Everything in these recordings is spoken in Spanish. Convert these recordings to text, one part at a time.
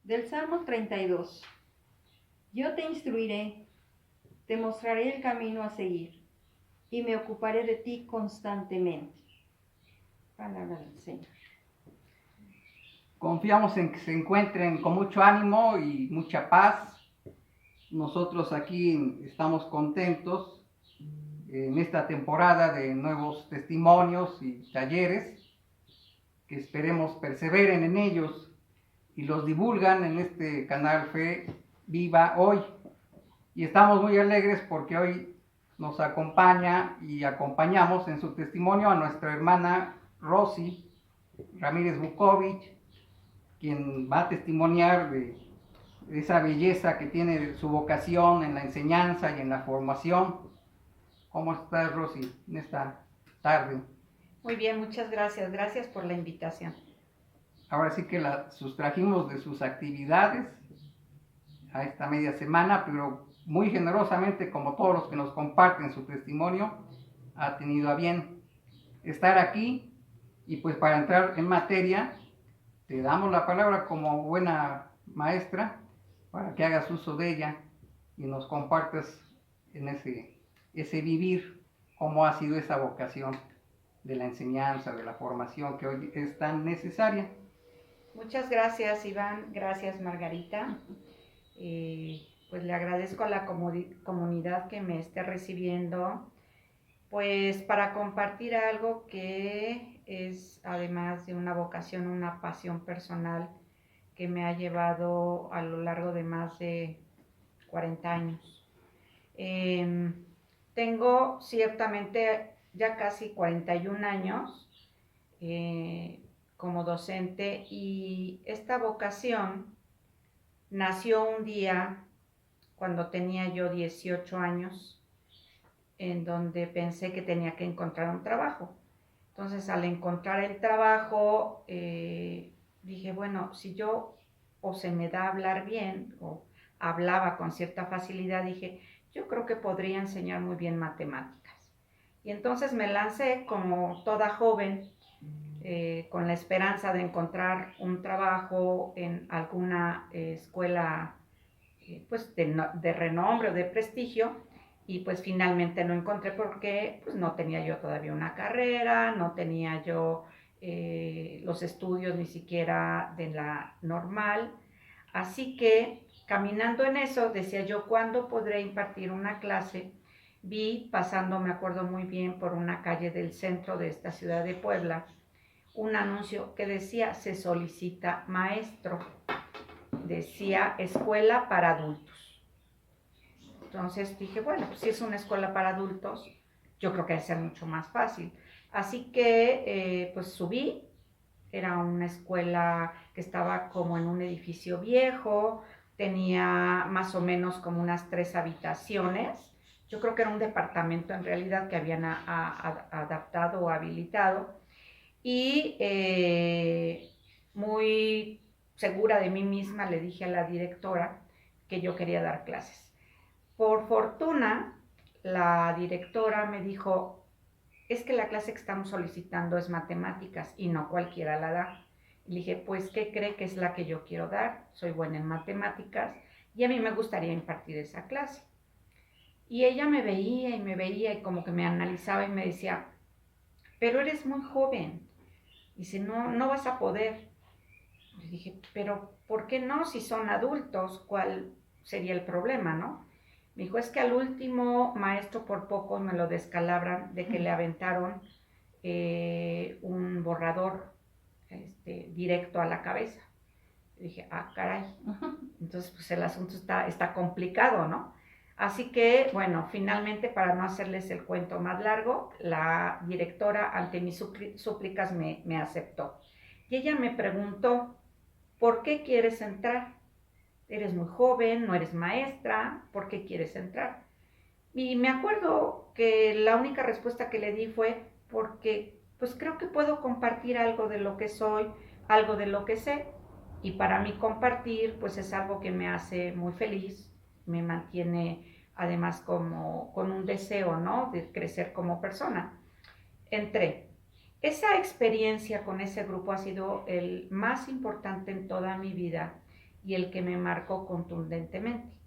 Del Salmo 32. Yo te instruiré, te mostraré el camino a seguir, y me ocuparé de ti constantemente. Palabra del Señor. Confiamos en que se encuentren con mucho ánimo y mucha paz. Nosotros aquí estamos contentos en esta temporada de nuevos testimonios y talleres, que esperemos perseveren en ellos y los divulgan en este canal Fe Viva Hoy. Y estamos muy alegres porque hoy nos acompaña y acompañamos en su testimonio a nuestra hermana Rosy Ramírez Bukovich, quien va a testimoniar de esa belleza que tiene su vocación en la enseñanza y en la formación. ¿Cómo estás, Rosy, en esta tarde? Muy bien, muchas gracias. Gracias por la invitación. Ahora sí que la sustrajimos de sus actividades a esta media semana, pero muy generosamente, como todos los que nos comparten su testimonio, ha tenido a bien estar aquí. Y pues para entrar en materia, te damos la palabra como buena maestra para que hagas uso de ella y nos compartas en ese vivir, cómo ha sido esa vocación de la enseñanza, de la formación que hoy es tan necesaria. Muchas gracias, Iván. Gracias, Margarita. Pues le agradezco a la comunidad que me esté recibiendo, pues para compartir algo que es, además de una vocación, una pasión personal que me ha llevado a lo largo de más de 40 años. Tengo ciertamente ya casi 41 años como docente, y esta vocación nació un día cuando tenía yo 18 años, en donde pensé que tenía que encontrar un trabajo. Entonces, al encontrar el trabajo, dije, bueno, si yo o se me da hablar bien o hablaba con cierta facilidad, dije, yo creo que podría enseñar muy bien matemáticas. Y entonces me lancé como toda joven, con la esperanza de encontrar un trabajo en alguna escuela pues de renombre o de prestigio, y pues finalmente lo encontré porque pues no tenía yo todavía una carrera, no tenía yo los estudios ni siquiera de la normal, así que caminando en eso decía yo, ¿cuándo podré impartir una clase? Vi pasando, me acuerdo muy bien, por una calle del centro de esta ciudad de Puebla, un anuncio que decía, se solicita maestro, decía escuela para adultos. Entonces dije, bueno, pues si es una escuela para adultos, yo creo que debe ser mucho más fácil. Así que pues subí, era una escuela que estaba como en un edificio viejo, tenía más o menos como unas 3 habitaciones. Yo creo que era un departamento en realidad que habían adaptado o habilitado. Y muy segura de mí misma le dije a la directora que yo quería dar clases. Por fortuna, la directora me dijo, es que la clase que estamos solicitando es matemáticas y no cualquiera la da. Y le dije, pues, ¿qué cree que es la que yo quiero dar? Soy buena en matemáticas y a mí me gustaría impartir esa clase. Y ella me veía y como que me analizaba y me decía, pero eres muy joven. Dice, no, no vas a poder. Le dije, pero ¿por qué no? Si son adultos, ¿cuál sería el problema, no? Me dijo, es que al último maestro por poco me lo descalabran de que le aventaron un borrador directo a la cabeza. Le dije, ah, caray. Entonces, pues el asunto está complicado, ¿no? Así que, bueno, finalmente, para no hacerles el cuento más largo, la directora, ante mis súplicas, me aceptó. Y ella me preguntó, ¿por qué quieres entrar? Eres muy joven, no eres maestra, ¿por qué quieres entrar? Y me acuerdo que la única respuesta que le di fue porque pues creo que puedo compartir algo de lo que soy, algo de lo que sé, y para mí compartir pues es algo que me hace muy feliz, me mantiene además como con un deseo, ¿no?, de crecer como persona. Entré. Esa experiencia con ese grupo ha sido el más importante en toda mi vida, y el que me marcó contundentemente.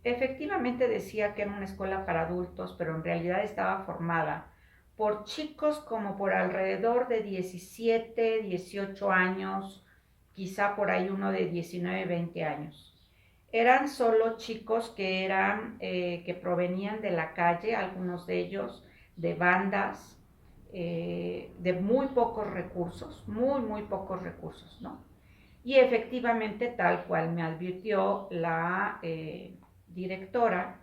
Efectivamente decía que era una escuela para adultos, pero en realidad estaba formada por chicos como por alrededor de 17, 18 años, quizá por ahí uno de 19, 20 años. Eran solo chicos que provenían de la calle, algunos de ellos de bandas, de muy pocos recursos, ¿no? Y efectivamente, tal cual me advirtió la directora,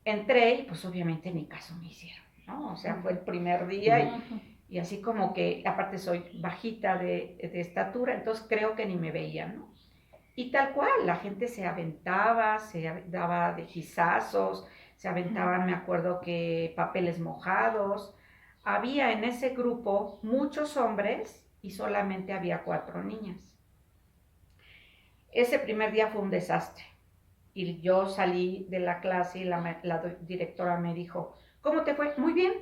entré y pues obviamente ni caso me hicieron, ¿no? O sea, fue el primer día y así como que, aparte soy bajita de estatura, entonces creo que ni me veían, ¿no? Y tal cual, la gente se aventaba, se daba de gizazos, se aventaban, me acuerdo que papeles mojados. Había en ese grupo muchos hombres y solamente había 4 niñas. Ese primer día fue un desastre. Y yo salí de la clase y la directora me dijo, ¿cómo te fue? Muy bien.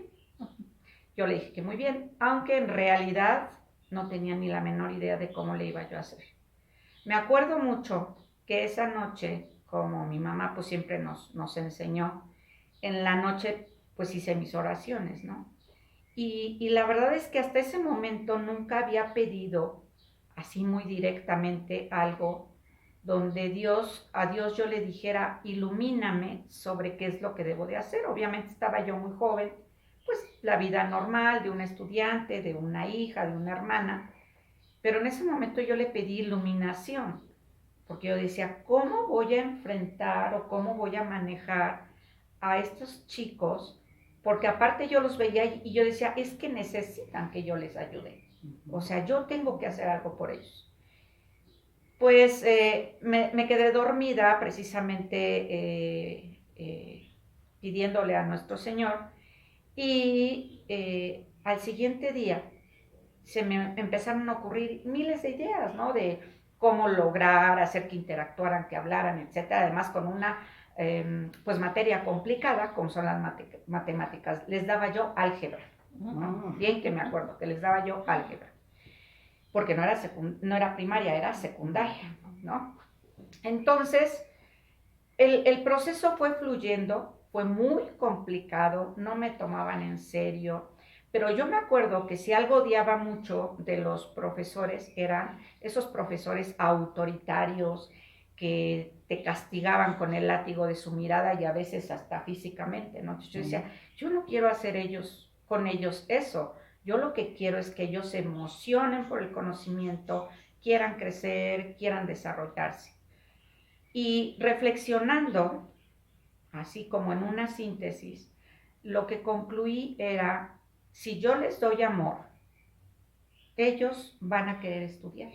Yo le dije que muy bien, aunque en realidad no tenía ni la menor idea de cómo le iba yo a hacer. Me acuerdo mucho que esa noche, como mi mamá pues siempre nos enseñó, en la noche pues hice mis oraciones, ¿no? Y la verdad es que hasta ese momento nunca había pedido así muy directamente algo donde a Dios yo le dijera, ilumíname sobre qué es lo que debo de hacer. Obviamente estaba yo muy joven, pues la vida normal de una estudiante, de una hija, de una hermana, pero en ese momento yo le pedí iluminación, porque yo decía, ¿cómo voy a enfrentar o cómo voy a manejar a estos chicos? Porque aparte yo los veía y yo decía, es que necesitan que yo les ayude. O sea, yo tengo que hacer algo por ellos. Pues me quedé dormida precisamente pidiéndole a nuestro Señor y al siguiente día se me empezaron a ocurrir miles de ideas, ¿no? De cómo lograr hacer que interactuaran, que hablaran, etcétera. Además, con una pues materia complicada, como son las matemáticas. Les daba yo álgebra. Bien que me acuerdo que les daba yo álgebra. Porque no era primaria, era secundaria, ¿no? Entonces, el proceso fue fluyendo, fue muy complicado, no me tomaban en serio, pero yo me acuerdo que si algo odiaba mucho de los profesores eran esos profesores autoritarios que te castigaban con el látigo de su mirada y a veces hasta físicamente, ¿no? Entonces yo decía, yo no quiero hacer con ellos eso, yo lo que quiero es que ellos se emocionen por el conocimiento, quieran crecer, quieran desarrollarse. Y reflexionando, así como en una síntesis, lo que concluí era, si yo les doy amor, ellos van a querer estudiar.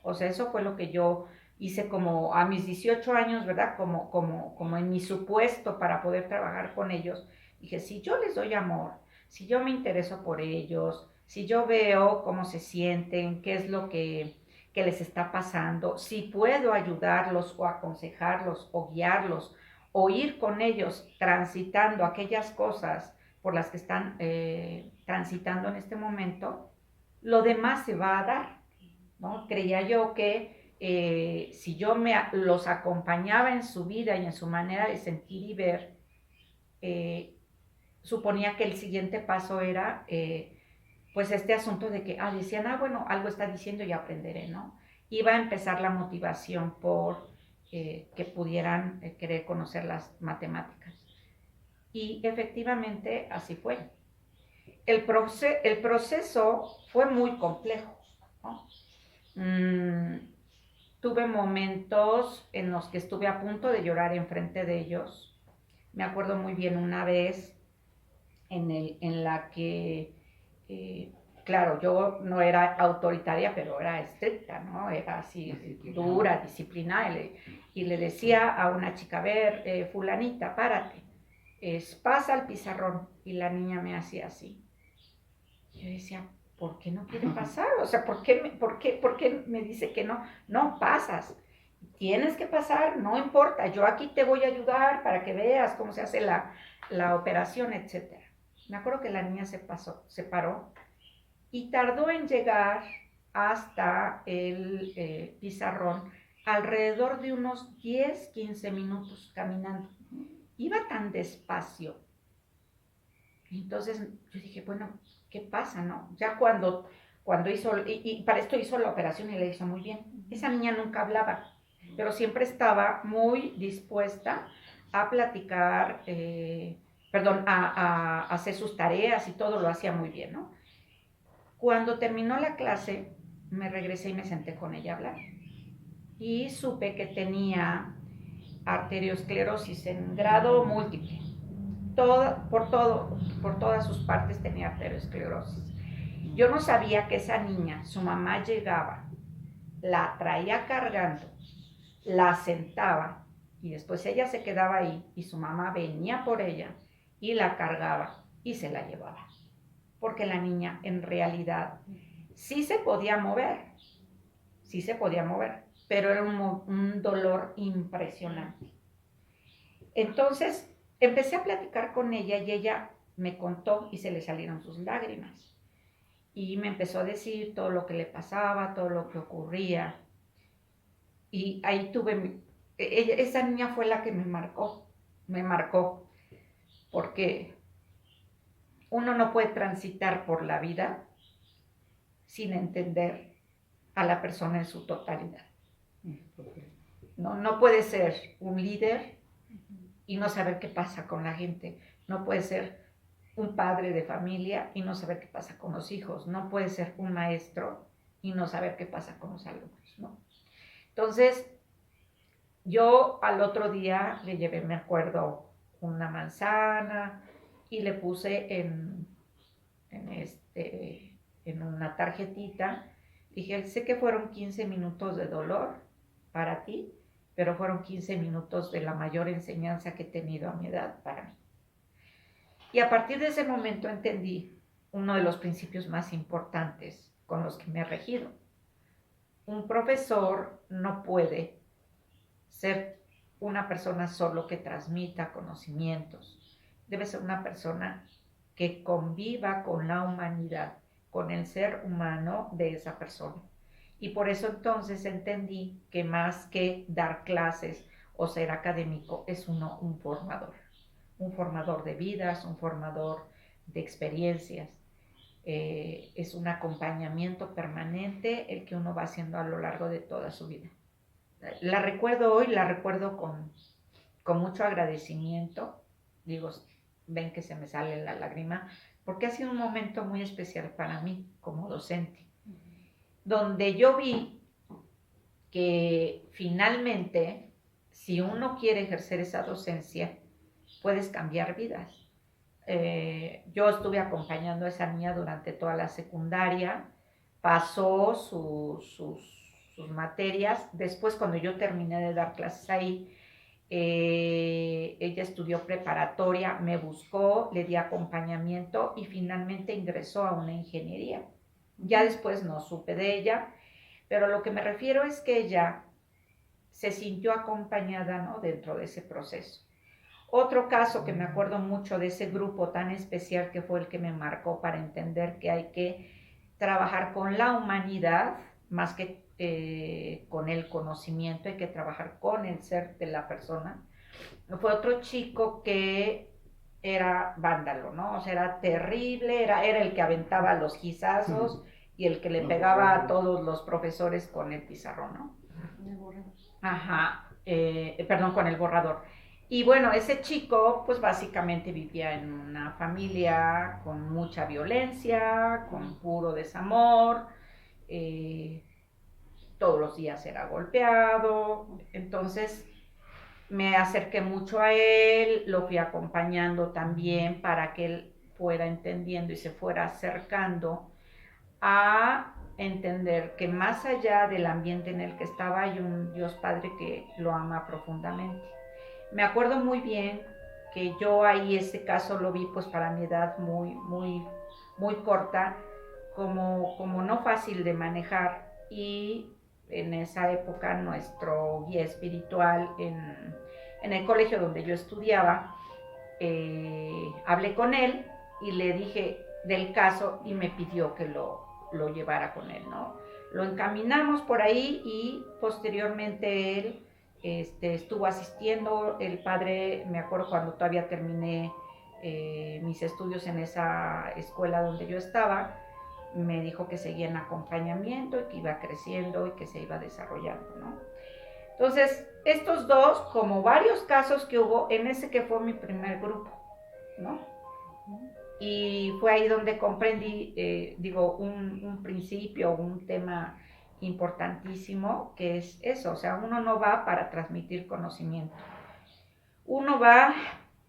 O sea, eso fue lo que yo hice como a mis 18 años, ¿verdad? Como en mi supuesto para poder trabajar con ellos. Dije, si yo les doy amor, si yo me intereso por ellos, si yo veo cómo se sienten, qué es lo que les está pasando, si puedo ayudarlos o aconsejarlos o guiarlos o ir con ellos transitando aquellas cosas por las que están transitando en este momento, lo demás se va a dar, ¿no? Creía yo que si yo los acompañaba en su vida y en su manera de sentir y ver, suponía que el siguiente paso era pues este asunto de que, decían, bueno, algo está diciendo y aprenderé, ¿no? Iba a empezar la motivación por que pudieran querer conocer las matemáticas. Y efectivamente así fue. El proceso fue muy complejo, ¿no? Tuve momentos en los que estuve a punto de llorar enfrente de ellos. Me acuerdo muy bien una vez en la que, claro, yo no era autoritaria, pero era estricta, ¿no? Era así, dura, disciplinada. Y le decía a una chica, a ver, fulanita, párate, pasa al pizarrón. Y la niña me hacía así. Yo decía, ¿por qué no quiere pasar? O sea, ¿por qué me dice que no? No, pasas. Tienes que pasar, no importa. Yo aquí te voy a ayudar para que veas cómo se hace la operación, etc. Me acuerdo que la niña se paró y tardó en llegar hasta el pizarrón alrededor de unos 10, 15 minutos caminando. Iba tan despacio. Entonces yo dije, bueno, ¿qué pasa, no? Ya cuando hizo, y para esto hizo la operación y le hizo muy bien. Esa niña nunca hablaba, pero siempre estaba muy dispuesta a platicar, a hacer sus tareas y todo lo hacía muy bien, ¿no? Cuando terminó la clase, me regresé y me senté con ella a hablar. Y supe que tenía arteriosclerosis en grado múltiple. Por todas sus partes tenía arteriosclerosis. Yo no sabía que esa niña, su mamá llegaba, la traía cargando, la sentaba y después ella se quedaba ahí y su mamá venía por ella y la cargaba y se la llevaba. Porque la niña en realidad sí se podía mover, pero era un dolor impresionante. Entonces empecé a platicar con ella y ella me contó y se le salieron sus lágrimas. Y me empezó a decir todo lo que le pasaba, todo lo que ocurría. Y ahí esa niña fue la que me marcó, porque uno no puede transitar por la vida sin entender a la persona en su totalidad. No puede ser un líder y no saber qué pasa con la gente. No puede ser un padre de familia y no saber qué pasa con los hijos. No puede ser un maestro y no saber qué pasa con los alumnos, ¿no? Entonces, yo al otro día le llevé, me acuerdo, una manzana y le puse en una tarjetita. Dije, sé que fueron 15 minutos de dolor para ti, pero fueron 15 minutos de la mayor enseñanza que he tenido a mi edad para mí. Y a partir de ese momento entendí uno de los principios más importantes con los que me he regido. Un profesor no puede ser una persona solo que transmita conocimientos. Debe ser una persona que conviva con la humanidad, con el ser humano de esa persona. Y por eso entonces entendí que más que dar clases o ser académico, es uno un formador de vidas, un formador de experiencias. Es un acompañamiento permanente el que uno va haciendo a lo largo de toda su vida. La recuerdo hoy, la recuerdo con mucho agradecimiento. Digo, ven que se me sale la lágrima, porque ha sido un momento muy especial para mí como docente, donde yo vi que finalmente, si uno quiere ejercer esa docencia, puedes cambiar vidas. Yo estuve acompañando a esa niña durante toda la secundaria, pasó sus materias. Después, cuando yo terminé de dar clases ahí, ella estudió preparatoria, me buscó, le di acompañamiento y finalmente ingresó a una ingeniería. Ya después no supe de ella, pero lo que me refiero es que ella se sintió acompañada, ¿no?, dentro de ese proceso. Otro caso que me acuerdo mucho de ese grupo tan especial, que fue el que me marcó para entender que hay que trabajar con la humanidad más que con el conocimiento, hay que trabajar con el ser de la persona. Fue otro chico que era vándalo, ¿no? O sea, era terrible, era el que aventaba los guisazos y el que le pegaba a todos los profesores con el pizarrón, ¿no? Ajá, perdón, con el borrador. Y bueno, ese chico pues básicamente vivía en una familia con mucha violencia, con puro desamor, todos los días era golpeado. Entonces me acerqué mucho a él, lo fui acompañando también para que él fuera entendiendo y se fuera acercando a entender que más allá del ambiente en el que estaba, hay un Dios Padre que lo ama profundamente. Me acuerdo muy bien que yo ahí ese caso lo vi, pues para mi edad muy corta, como no fácil de manejar. Y en esa época nuestro guía espiritual en el colegio donde yo estudiaba, hablé con él y le dije del caso y me pidió que lo llevara con él, ¿no? Lo encaminamos por ahí y posteriormente él estuvo asistiendo. El padre, me acuerdo cuando todavía terminé mis estudios en esa escuela donde yo estaba, me dijo que seguía en acompañamiento y que iba creciendo y que se iba desarrollando, ¿no? Entonces, estos dos, como varios casos que hubo en ese que fue mi primer grupo, ¿no? Y fue ahí donde comprendí, un principio, un tema importantísimo, que es eso, o sea, uno no va para transmitir conocimiento, uno va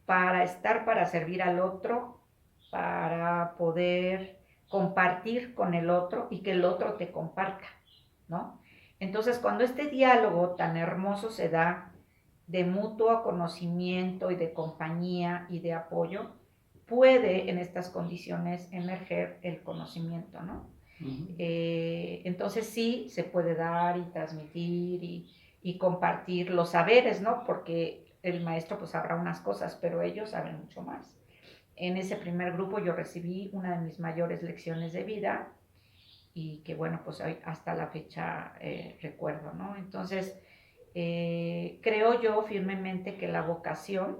para estar, para servir al otro, para poder compartir con el otro y que el otro te comparta, ¿no? Entonces, cuando este diálogo tan hermoso se da de mutuo conocimiento y de compañía y de apoyo, puede en estas condiciones emerger el conocimiento, ¿no? Ujú. Entonces sí se puede dar y transmitir y compartir los saberes, ¿no? Porque el maestro pues sabrá unas cosas, pero ellos saben mucho más. En ese primer grupo yo recibí una de mis mayores lecciones de vida y que bueno, pues hoy hasta la fecha recuerdo, ¿no? Entonces, creo yo firmemente que la vocación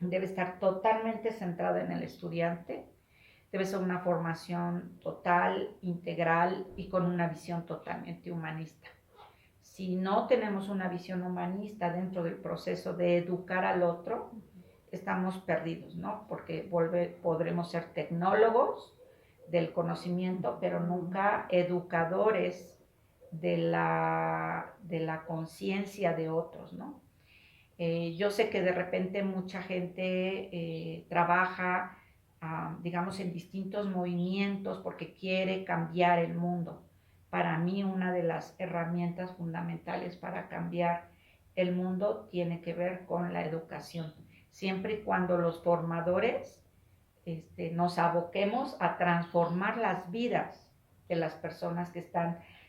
debe estar totalmente centrada en el estudiante, debe ser una formación total, integral y con una visión totalmente humanista. Si no tenemos una visión humanista dentro del proceso de educar al otro, estamos perdidos, ¿no? Porque podremos ser tecnólogos del conocimiento, pero nunca educadores de la conciencia de otros, ¿no? Yo sé que de repente mucha gente trabaja, digamos, en distintos movimientos porque quiere cambiar el mundo. Para mí, una de las herramientas fundamentales para cambiar el mundo tiene que ver con la educación, siempre y cuando los formadores nos aboquemos a transformar las vidas de las personas que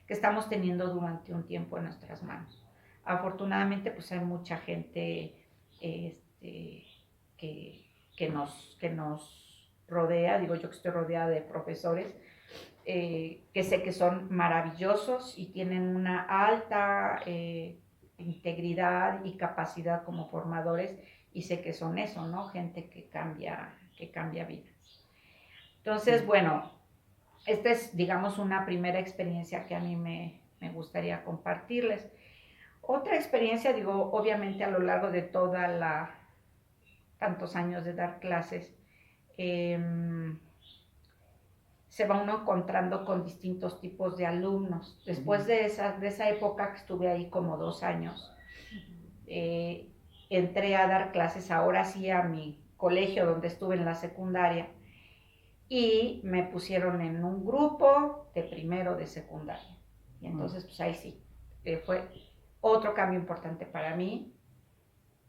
estamos teniendo durante un tiempo en nuestras manos. Afortunadamente, pues hay mucha gente que nos rodea, digo yo que estoy rodeada de profesores, que sé que son maravillosos y tienen una alta integridad y capacidad como formadores, y sé que son eso, ¿no? Gente que cambia vidas. Entonces, bueno, esta es, digamos, una primera experiencia que a mí me gustaría compartirles. Otra experiencia, digo, obviamente a lo largo de tantos años de dar clases, se va uno encontrando con distintos tipos de alumnos. Después de esa época que estuve ahí como 2 años, entré a dar clases ahora sí a mi colegio donde estuve en la secundaria y me pusieron en un grupo de primero de secundaria. Y entonces, pues ahí sí, fue otro cambio importante para mí.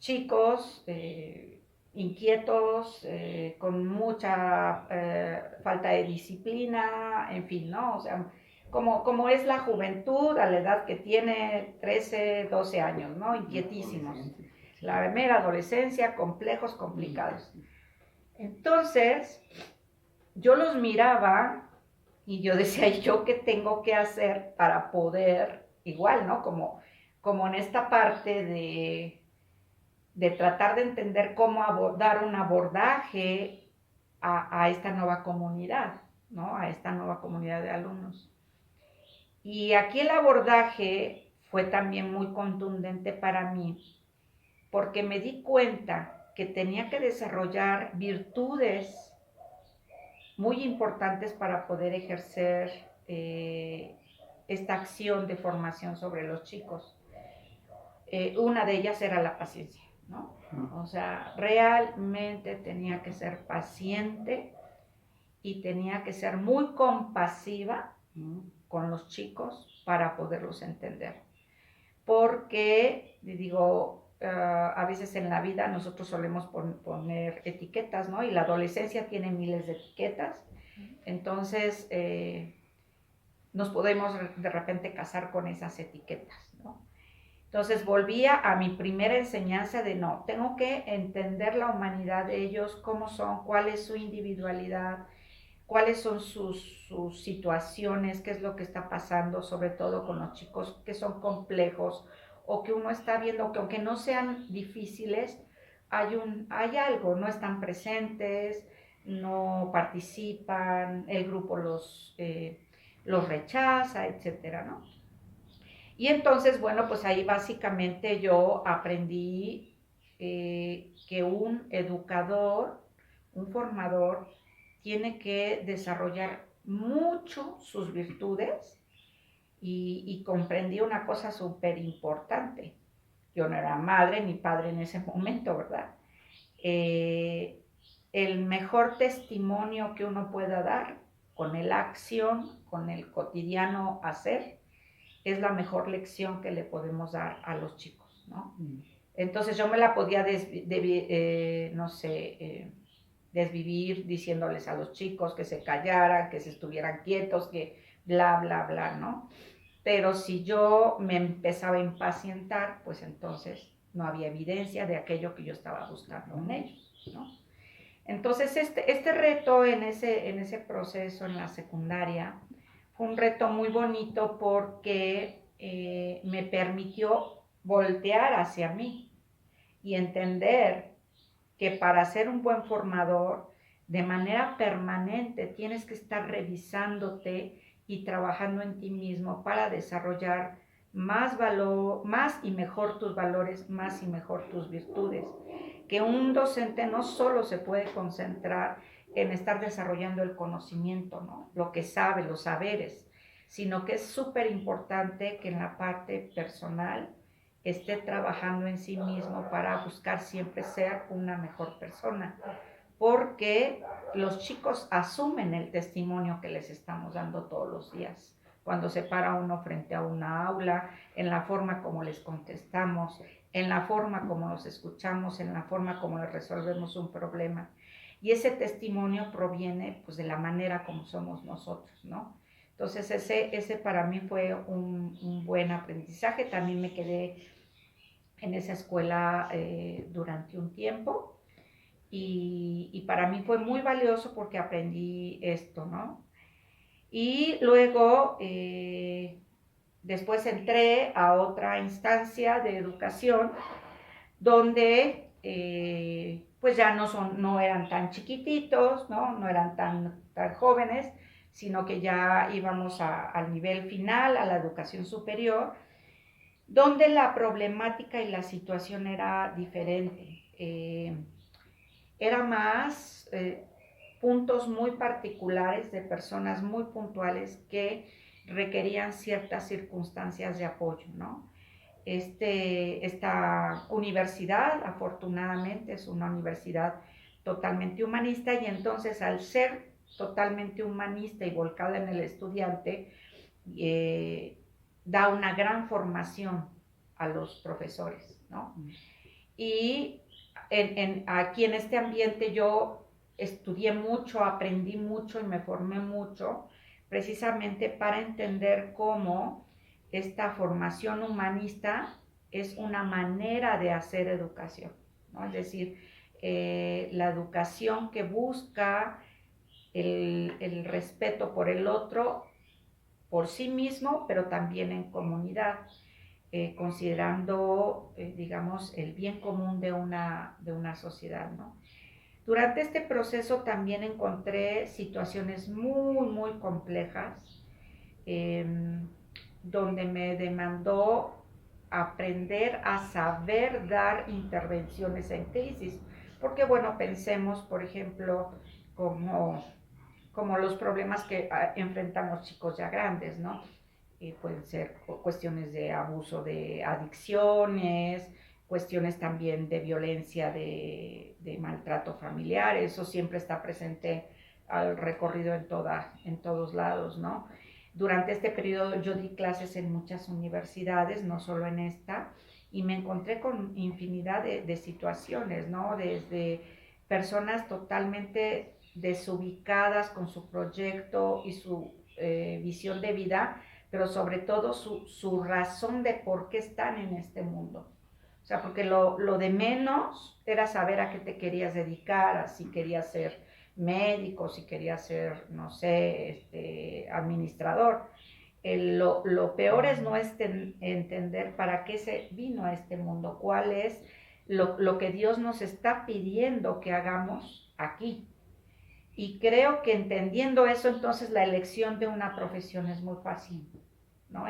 Chicos inquietos, con mucha falta de disciplina, en fin, ¿no? O sea, como es la juventud a la edad que tiene 13, 12 años, ¿no? Inquietísimos. La mera adolescencia, complejos, complicados. Entonces, yo los miraba y yo decía, ¿yo qué tengo que hacer para poder, igual, ¿no? Como en esta parte de tratar de entender cómo dar un abordaje a esta nueva comunidad, ¿no? A esta nueva comunidad de alumnos. Y aquí el abordaje fue también muy contundente para mí, porque me di cuenta que tenía que desarrollar virtudes muy importantes para poder ejercer esta acción de formación sobre los chicos. Una de ellas era la paciencia, ¿no? O sea, realmente tenía que ser paciente y tenía que ser muy compasiva con los chicos para poderlos entender. Porque, digo, a veces en la vida nosotros solemos poner etiquetas, ¿no? Y la adolescencia tiene miles de etiquetas. Entonces, nos podemos de repente casar con esas etiquetas, ¿no? Entonces volvía a mi primera enseñanza de no, tengo que entender la humanidad de ellos, cómo son, cuál es su individualidad, cuáles son sus situaciones, qué es lo que está pasando, sobre todo con los chicos que son complejos o que uno está viendo que aunque no sean difíciles, hay algo, no están presentes, no participan, el grupo los rechaza, etcétera, ¿no? Y entonces, bueno, pues ahí básicamente yo aprendí que un educador, un formador, tiene que desarrollar mucho sus virtudes y comprendí una cosa súper importante. Yo no era madre ni padre en ese momento, ¿verdad? Eh, el mejor testimonio que uno pueda dar con la acción, con el cotidiano hacer, es la mejor lección que le podemos dar a los chicos, ¿no? Entonces yo me la podía, desvivir diciéndoles a los chicos que se callaran, que se estuvieran quietos, que bla, bla, bla, ¿no? Pero si yo me empezaba a impacientar, pues entonces no había evidencia de aquello que yo estaba buscando en ellos, ¿no? Entonces este reto en ese proceso en la secundaria fue un reto muy bonito porque me permitió voltear hacia mí y entender que para ser un buen formador, de manera permanente tienes que estar revisándote y trabajando en ti mismo para desarrollar más valor, más y mejor tus valores, más y mejor tus virtudes. Que un docente no solo se puede concentrar en estar desarrollando el conocimiento, ¿no? Lo que sabe, los saberes, sino que es súper importante que en la parte personal esté trabajando en sí mismo para buscar siempre ser una mejor persona, porque los chicos asumen el testimonio que les estamos dando todos los días. Cuando se para uno frente a una aula, en la forma como les contestamos, en la forma como los escuchamos, en la forma como les resolvemos un problema. Y ese testimonio proviene pues de la manera como somos nosotros, ¿no? Entonces ese para mí fue un buen aprendizaje. También me quedé en esa escuela durante un tiempo y para mí fue muy valioso porque aprendí esto, ¿no? Y luego, después entré a otra instancia de educación donde pues ya no eran tan chiquititos, ¿no? No eran tan jóvenes, sino que ya íbamos al nivel final, a la educación superior, donde la problemática y la situación era diferente. Era más puntos muy particulares de personas muy puntuales que requerían ciertas circunstancias de apoyo, ¿no? Esta universidad, afortunadamente, es una universidad totalmente humanista y entonces al ser totalmente humanista y volcada en el estudiante, da una gran formación a los profesores, ¿no? Y aquí en este ambiente yo estudié mucho, aprendí mucho y me formé mucho, precisamente para entender cómo esta formación humanista es una manera de hacer educación, ¿no? Es decir, la educación que busca el respeto por el otro, por sí mismo, pero también en comunidad. Considerando, digamos, el bien común de una sociedad, ¿no? Durante este proceso también encontré situaciones muy, muy complejas, eh, donde me demandó aprender a saber dar intervenciones en crisis. Porque, bueno, pensemos, por ejemplo, como los problemas que enfrentamos chicos ya grandes, ¿no? Pueden ser cuestiones de abuso de adicciones, cuestiones también de violencia, de maltrato familiar, eso siempre está presente al recorrido en todos lados, ¿no? Durante este periodo yo di clases en muchas universidades, no solo en esta, y me encontré con infinidad de situaciones, ¿no? Desde personas totalmente desubicadas con su proyecto y su visión de vida, pero sobre todo su razón de por qué están en este mundo. O sea, porque lo de menos era saber a qué te querías dedicar, si querías ser médico, si quería ser, no sé, administrador. Lo peor es no entender para qué se vino a este mundo, cuál es lo que Dios nos está pidiendo que hagamos aquí. Y creo que entendiendo eso, entonces la elección de una profesión es muy fácil, ¿no?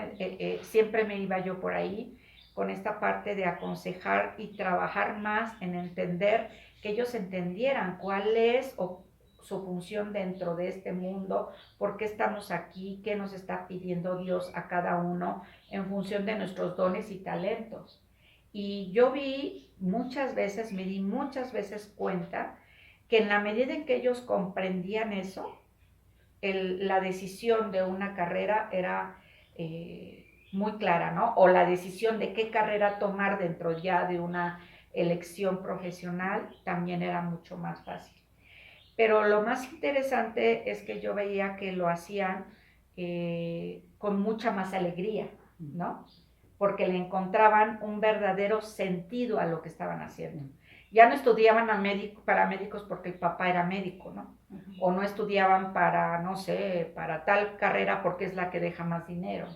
Siempre me iba yo por ahí con esta parte de aconsejar y trabajar más en entender, que ellos entendieran cuál es su función dentro de este mundo, por qué estamos aquí, qué nos está pidiendo Dios a cada uno en función de nuestros dones y talentos. Y yo me di muchas veces cuenta que en la medida en que ellos comprendían eso, la decisión de una carrera era muy clara, ¿no? O la decisión de qué carrera tomar dentro ya de una elección profesional también era mucho más fácil. Pero lo más interesante es que yo veía que lo hacían con mucha más alegría, ¿no? Porque le encontraban un verdadero sentido a lo que estaban haciendo. Ya no estudiaban para médicos porque el papá era médico, ¿no? O no estudiaban para, no sé, para tal carrera porque es la que deja más dinero,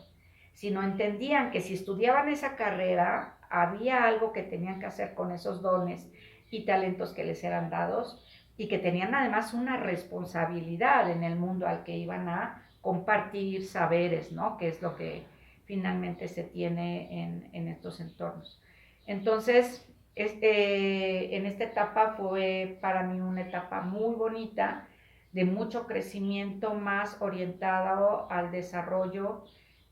sino entendían que si estudiaban esa carrera, había algo que tenían que hacer con esos dones y talentos que les eran dados, y que tenían además una responsabilidad en el mundo al que iban a compartir saberes, ¿no? Que es lo que finalmente se tiene en estos entornos. Entonces, en esta etapa fue para mí una etapa muy bonita, de mucho crecimiento, más orientado al desarrollo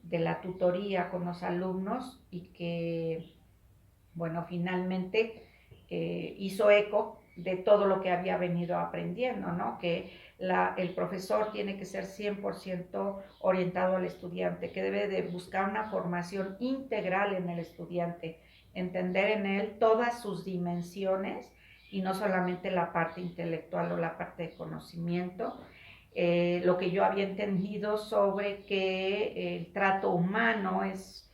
de la tutoría con los alumnos, y que, bueno, finalmente hizo eco de todo lo que había venido aprendiendo, ¿no? Que el profesor tiene que ser 100% orientado al estudiante, que debe de buscar una formación integral en el estudiante, entender en él todas sus dimensiones y no solamente la parte intelectual o la parte de conocimiento. Lo que yo había entendido sobre que el trato humano es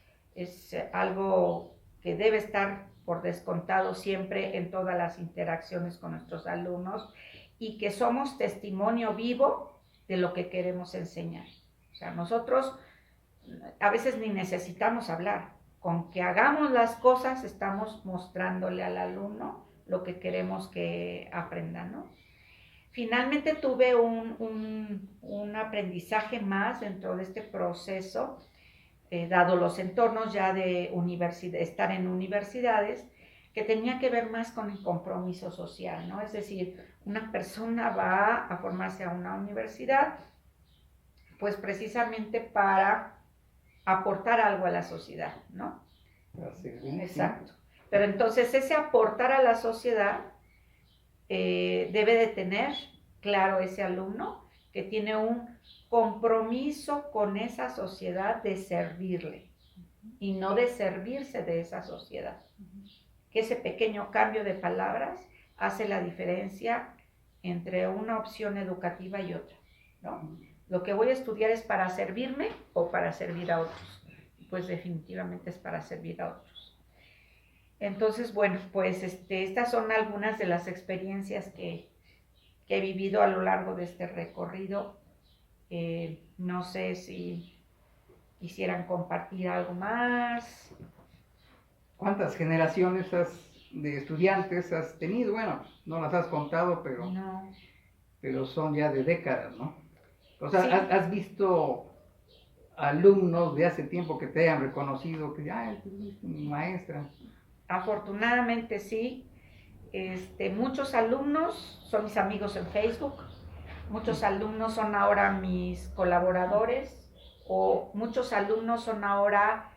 algo que debe estar por descontado siempre en todas las interacciones con nuestros alumnos, y que somos testimonio vivo de lo que queremos enseñar. O sea, nosotros a veces ni necesitamos hablar, con que hagamos las cosas estamos mostrándole al alumno lo que queremos que aprenda, ¿no? Finalmente tuve un aprendizaje más dentro de este proceso, dado los entornos ya de estar en universidades, que tenía que ver más con el compromiso social, ¿no? Es decir, una persona va a formarse a una universidad, pues precisamente para aportar algo a la sociedad, ¿no? Así es. Exacto. Pero entonces ese aportar a la sociedad debe de tener claro ese alumno que tiene un compromiso con esa sociedad de servirle y no de servirse de esa sociedad. Que ese pequeño cambio de palabras hace la diferencia entre una opción educativa y otra, ¿no? Lo que voy a estudiar es para servirme o para servir a otros. Pues definitivamente es para servir a otros. Entonces, bueno, pues estas son algunas de las experiencias que he vivido a lo largo de este recorrido. No sé si quisieran compartir algo más. ¿Cuántas generaciones de estudiantes has tenido? Bueno, no las has contado, No. pero son ya de décadas, ¿no? O sea, Sí. ¿has visto alumnos de hace tiempo que te hayan reconocido, que mi maestra? Afortunadamente sí. Muchos alumnos son mis amigos en Facebook, muchos alumnos son ahora mis colaboradores, o muchos alumnos son ahora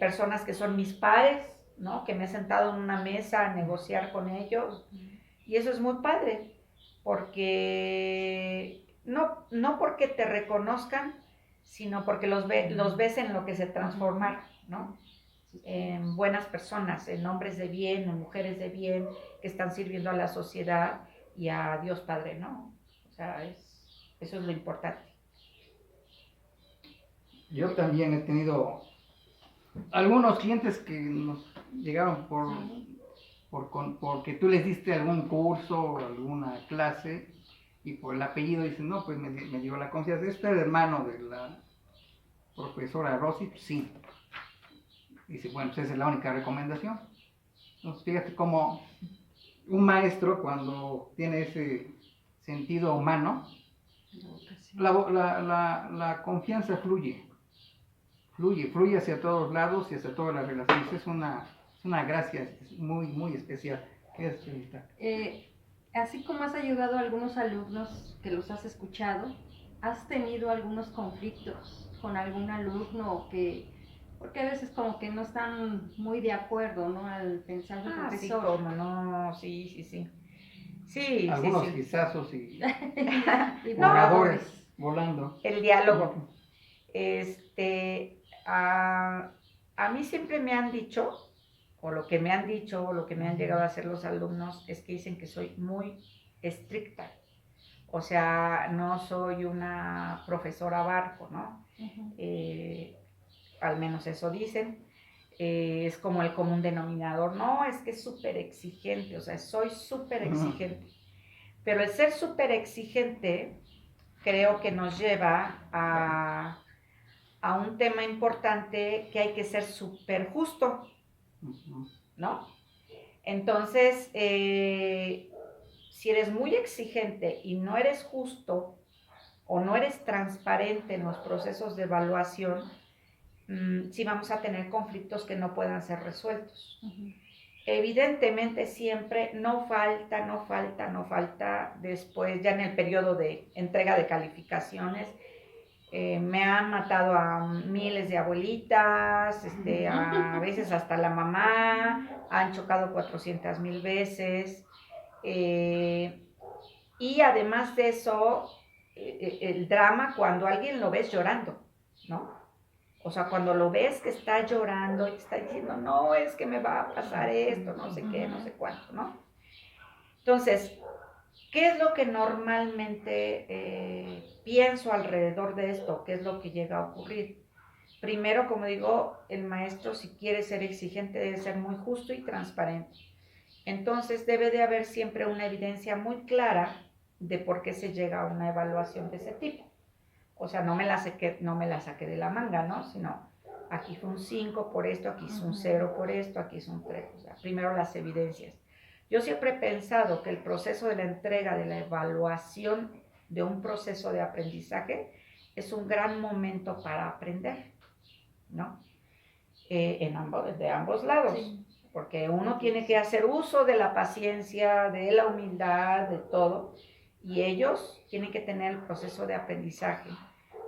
personas que son mis pares, ¿no? Que me he sentado en una mesa a negociar con ellos, y eso es muy padre, porque no porque te reconozcan, sino porque los ves en lo que se transformaron, ¿no? En buenas personas, en hombres de bien, en mujeres de bien, que están sirviendo a la sociedad y a Dios Padre, ¿no? O sea, eso es lo importante. Yo también he tenido algunos clientes que nos llegaron porque tú les diste algún curso o alguna clase, y por el apellido dicen, no, pues me dio la confianza. ¿Es usted hermano de la profesora Rosy? Sí. Dice, bueno, pues esa es la única recomendación. Entonces, fíjate cómo un maestro, cuando tiene ese sentido humano, la confianza fluye hacia todos lados y hacia todas las relaciones. Es una gracia muy, muy especial. ¿Qué es, Felita? Así como has ayudado a algunos alumnos que los has escuchado, ¿has tenido algunos conflictos con algún alumno porque a veces como que no están muy de acuerdo, ¿no? Al pensar del Sí, profesor. cómo no, sí. Sí, Algunos sí. guisazos y Y No, voladores volando. el diálogo. A mí siempre me han dicho, o lo que me han dicho, o lo que me han llegado a hacer los alumnos, es que dicen que soy muy estricta. O sea, no soy una profesora barco, ¿no? Al menos eso dicen. Es como el común denominador. No, es que es súper exigente, o sea, soy súper exigente. Pero el ser súper exigente creo que nos lleva a un tema importante, que hay que ser súper justo, ¿no? Entonces, si eres muy exigente y no eres justo o no eres transparente en los procesos de evaluación, sí vamos a tener conflictos que no puedan ser resueltos. Evidentemente siempre no falta después, ya en el periodo de entrega de calificaciones, me han matado a miles de abuelitas, a veces hasta la mamá, han chocado 400,000 veces, y además de eso, el drama cuando alguien lo ves llorando, ¿no? O sea, cuando lo ves que está llorando y te está diciendo, no, es que me va a pasar esto, no sé qué, no sé cuánto, ¿no? Entonces, ¿qué es lo que normalmente pienso alrededor de esto? ¿Qué es lo que llega a ocurrir? Primero, como digo, el maestro, si quiere ser exigente, debe ser muy justo y transparente. Entonces, debe de haber siempre una evidencia muy clara de por qué se llega a una evaluación de ese tipo. O sea, no me la saqué de la manga, ¿no? Sino, aquí fue un 5 por esto, aquí es un 0 por esto, aquí es un 3. O sea, primero las evidencias. Yo siempre he pensado que el proceso de la entrega, de la evaluación de un proceso de aprendizaje, es un gran momento para aprender, ¿no? De ambos lados. Sí. Porque uno tiene que hacer uso de la paciencia, de la humildad, de todo, y ellos tienen que tener el proceso de aprendizaje,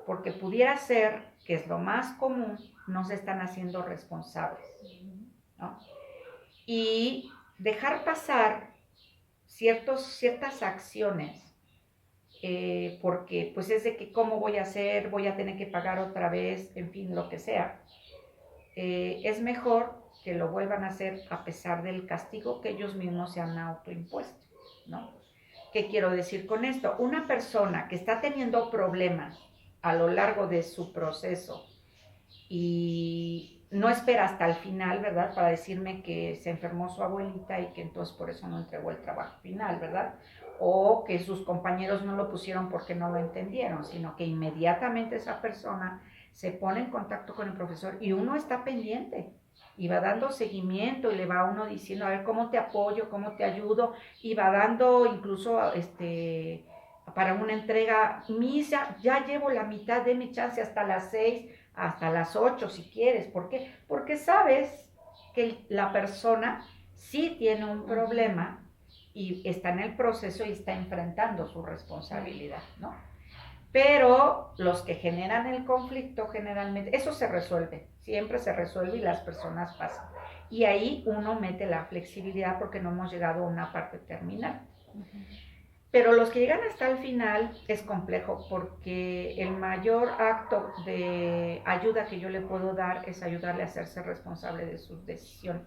porque pudiera ser, que es lo más común, no se están haciendo responsables, ¿no? Y dejar pasar ciertas acciones, porque pues es de que cómo voy a hacer, voy a tener que pagar otra vez, en fin, lo que sea. Es mejor que lo vuelvan a hacer a pesar del castigo que ellos mismos se han autoimpuesto, ¿no? ¿Qué quiero decir con esto? Una persona que está teniendo problemas a lo largo de su proceso y no espera hasta el final, ¿verdad? Para decirme que se enfermó su abuelita y que entonces por eso no entregó el trabajo final, ¿verdad? O que sus compañeros no lo pusieron porque no lo entendieron, sino que inmediatamente esa persona se pone en contacto con el profesor y uno está pendiente y va dando seguimiento y le va a uno diciendo, a ver, ¿cómo te apoyo? ¿Cómo te ayudo? Y va dando incluso, para una entrega, misa, ya llevo la mitad de mi chance hasta las 6, hasta las 8 si quieres. ¿Por qué? Porque sabes que la persona sí tiene un problema y está en el proceso y está enfrentando su responsabilidad, ¿no? Pero los que generan el conflicto generalmente, eso se resuelve, siempre se resuelve y las personas pasan. Y ahí uno mete la flexibilidad porque no hemos llegado a una parte terminal. Pero los que llegan hasta el final es complejo porque el mayor acto de ayuda que yo le puedo dar es ayudarle a hacerse responsable de sus decisiones,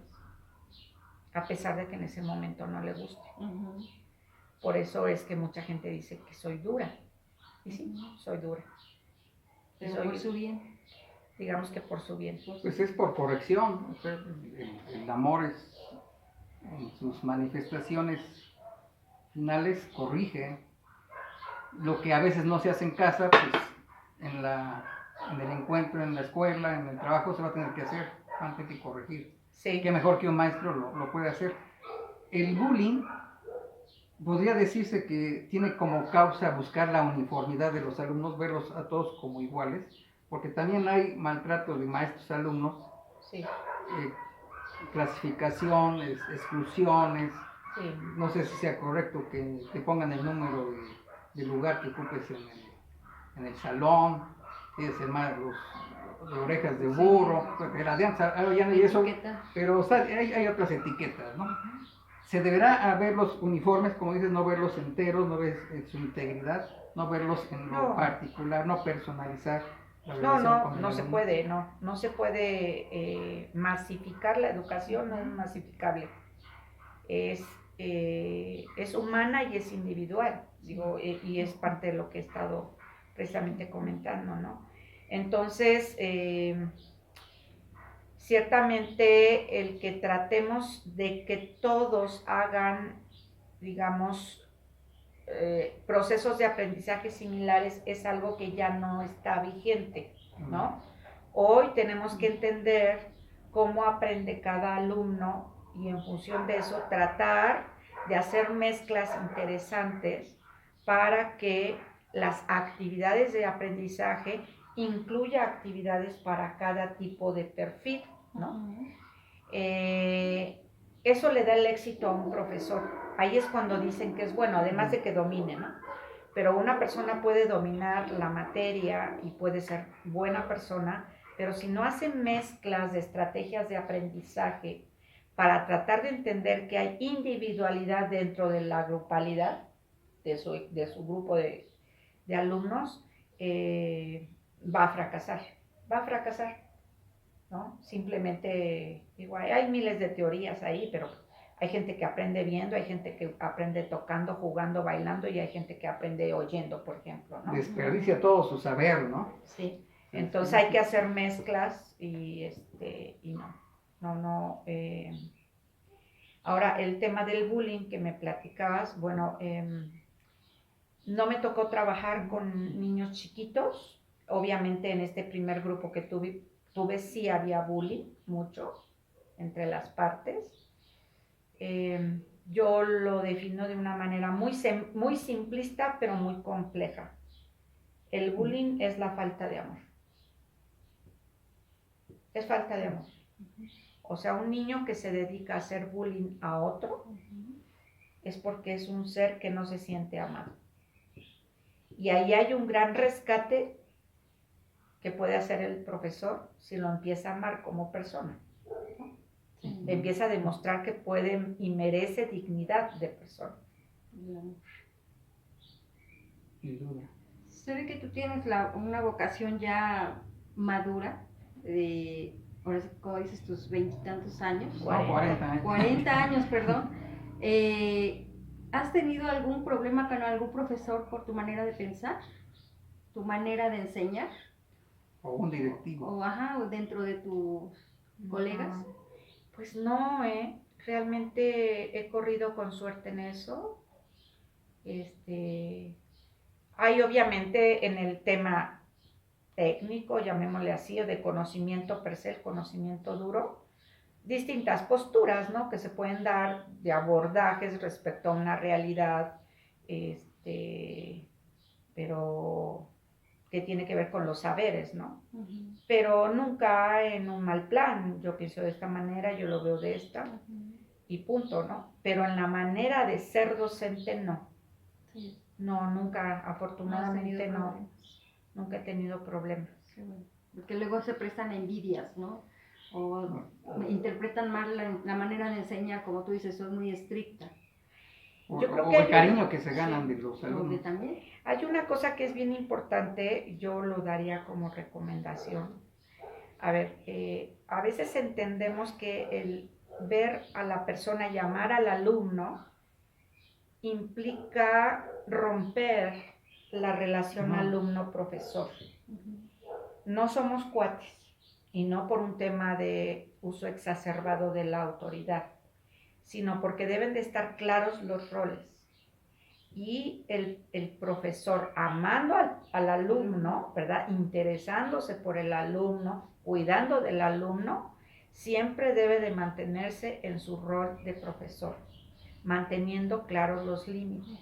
a pesar de que en ese momento no le guste. Por eso es que mucha gente dice que soy dura. Y sí, soy dura. Pero por su bien. Digamos que por su bien. Pues es por corrección. O sea, el amor es, en sus manifestaciones finales, corrige, lo que a veces no se hace en casa, pues en el encuentro, en la escuela, en el trabajo se va a tener que hacer, van a tener que corregir. Sí. Qué mejor que un maestro lo puede hacer. El bullying podría decirse que tiene como causa buscar la uniformidad de los alumnos, verlos a todos como iguales, porque también hay maltrato de maestros a alumnos, Sí. Clasificaciones, exclusiones. Sí. No sé si sea correcto que te pongan el número de lugar que ocupes en el salón, tienes los de orejas de burro, la de antes, ya no hay eso, pero hay otras etiquetas, ¿no? Se deberá ver los uniformes, como dices, no verlos enteros, no ver su integridad, no verlos en lo particular, no personalizar la relación con el no se alumno. puede, no se puede masificar la educación, no es masificable. Es humana y es individual, digo, y es parte de lo que he estado precisamente comentando, ¿no? Entonces, ciertamente el que tratemos de que todos hagan, digamos, procesos de aprendizaje similares es algo que ya no está vigente, ¿no? Hoy tenemos que entender cómo aprende cada alumno y en función de eso tratar de hacer mezclas interesantes para que las actividades de aprendizaje incluya actividades para cada tipo de perfil, ¿no? Eso le da el éxito a un profesor. Ahí es cuando dicen que es bueno, además de que domine, ¿no? Pero una persona puede dominar la materia y puede ser buena persona, pero si no hace mezclas de estrategias de aprendizaje para tratar de entender que hay individualidad dentro de la grupalidad de su grupo de alumnos, va a fracasar, ¿no? Simplemente, igual, hay miles de teorías ahí, pero hay gente que aprende viendo, hay gente que aprende tocando, jugando, bailando, y hay gente que aprende oyendo, por ejemplo, ¿no? Desperdicia todo su saber, ¿no? Sí, entonces hay que hacer mezclas y no. Ahora, el tema del bullying que me platicabas, bueno, no me tocó trabajar con niños chiquitos. Obviamente en este primer grupo que tuve sí había bullying, mucho, entre las partes. Yo lo defino de una manera muy simplista, pero muy compleja. El bullying es la falta de amor. Es falta de amor. O sea, un niño que se dedica a hacer bullying a otro es porque es un ser que no se siente amado. Y ahí hay un gran rescate que puede hacer el profesor si lo empieza a amar como persona. Le empieza a demostrar que puede y merece dignidad de persona. Sin duda. Se ve que tú tienes una vocación ya madura, ahora sí, como dices, tus 20 y tantos años. 40 años. 40 años, perdón. ¿Has tenido algún problema con algún profesor por tu manera de pensar? ¿Tu manera de enseñar? O un directivo. O dentro de tus colegas. Pues no, realmente he corrido con suerte en eso. Hay obviamente en el tema técnico, llamémosle así, o de conocimiento per se, el conocimiento duro, distintas posturas, ¿no? Que se pueden dar de abordajes respecto a una realidad, pero que tiene que ver con los saberes, ¿no? Uh-huh. Pero nunca en un mal plan. Yo pienso de esta manera, yo lo veo de esta, uh-huh, y punto, ¿no? Pero en la manera de ser docente, no. Sí. No, nunca, afortunadamente no. Nunca he tenido problemas. Sí, bueno. Porque luego se prestan envidias, ¿no? O interpretan mal la manera de enseñar, como tú dices, son muy estrictas. Yo creo que el cariño que se ganan de los alumnos. También. Hay una cosa que es bien importante, yo lo daría como recomendación. A ver, a veces entendemos que el ver a la persona, llamar al alumno, implica romper la relación alumno-profesor. No somos cuates, y no por un tema de uso exacerbado de la autoridad, sino porque deben de estar claros los roles. y el profesor amando al alumno, ¿verdad? Interesándose por el alumno, cuidando del alumno, siempre debe de mantenerse en su rol de profesor, manteniendo claros los límites.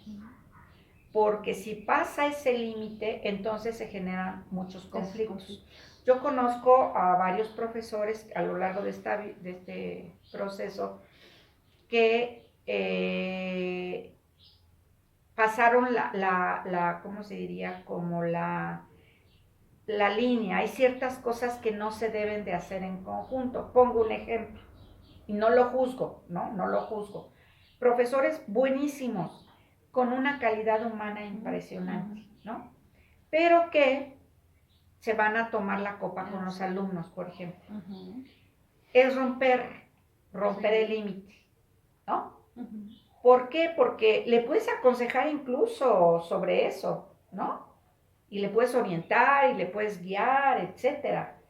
Porque si pasa ese límite, entonces se generan muchos conflictos. Yo conozco a varios profesores a lo largo de este proceso que pasaron ¿cómo se diría? Como la línea. Hay ciertas cosas que no se deben de hacer en conjunto. Pongo un ejemplo y no lo juzgo, ¿no? No lo juzgo. Profesores buenísimos, con una calidad humana impresionante, ¿no? Pero que se van a tomar la copa con los alumnos, por ejemplo. Es romper el límite, ¿no? ¿Por qué? Porque le puedes aconsejar incluso sobre eso, ¿no? Y le puedes orientar y le puedes guiar, etcétera.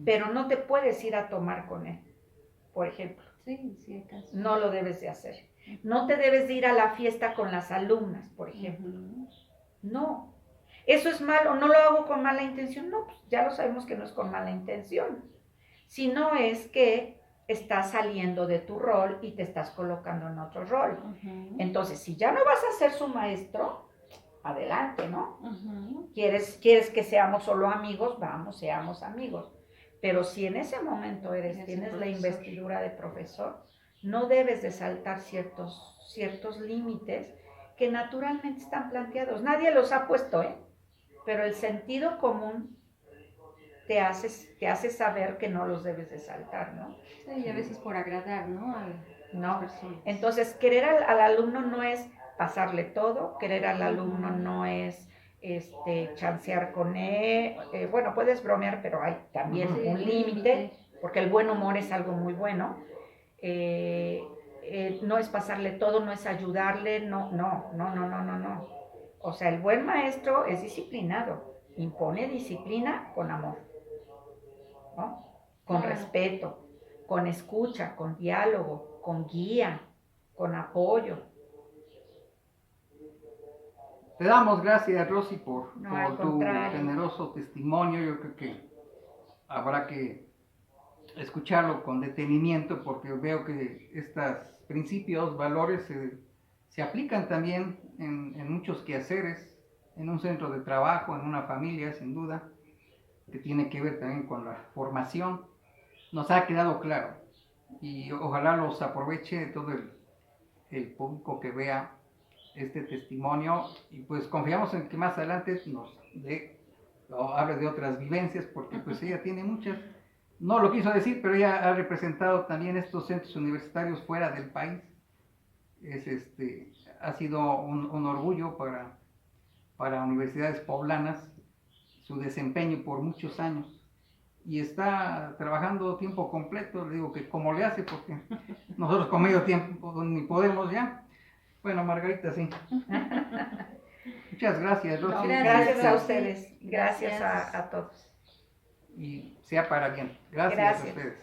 Pero no te puedes ir a tomar con él, por ejemplo. Sí, sí, acaso. No lo debes de hacer. No te debes de ir a la fiesta con las alumnas, por ejemplo. No. ¿Eso es malo? ¿No lo hago con mala intención? No, pues ya lo sabemos que no es con mala intención. Sino es que estás saliendo de tu rol y te estás colocando en otro rol. Entonces, si ya no vas a ser su maestro, adelante, ¿no? ¿Quieres que seamos solo amigos? Vamos, seamos amigos. Pero si en ese momento tienes la investidura de profesor, no debes de saltar ciertos límites que naturalmente están planteados. Nadie los ha puesto, pero el sentido común te hace saber que no los debes de saltar, ¿no? Sí, y a veces por agradar, ¿no? A las personas. Entonces, querer al alumno no es pasarle todo, querer al alumno no es chancear con él. Bueno, puedes bromear, pero hay también un límite, porque el buen humor es algo muy bueno. No es pasarle todo, no es ayudarle, no. O sea, el buen maestro es disciplinado, impone disciplina con amor, ¿no? Con respeto, con escucha, con diálogo, con guía, con apoyo. Te damos gracias, Rosy, por al tu contrario. generoso testimonio. Yo creo que habrá que escucharlo con detenimiento, porque veo que estos principios, valores se aplican también en muchos quehaceres, en un centro de trabajo, en una familia, sin duda, que tiene que ver también con la formación. Nos ha quedado claro y ojalá los aproveche todo el público que vea este testimonio, y pues confiamos en que más adelante hable de otras vivencias, porque pues ella tiene muchas. No lo quiso decir, pero ella ha representado también estos centros universitarios fuera del país. Ha sido un orgullo para universidades poblanas su desempeño por muchos años, y está trabajando tiempo completo. Le digo que como le hace, porque nosotros con medio tiempo ni podemos ya. Bueno, Margarita, sí. Muchas gracias, Rosy. No, gracias a ustedes. Gracias a todos. Y sea para bien. Gracias a ustedes.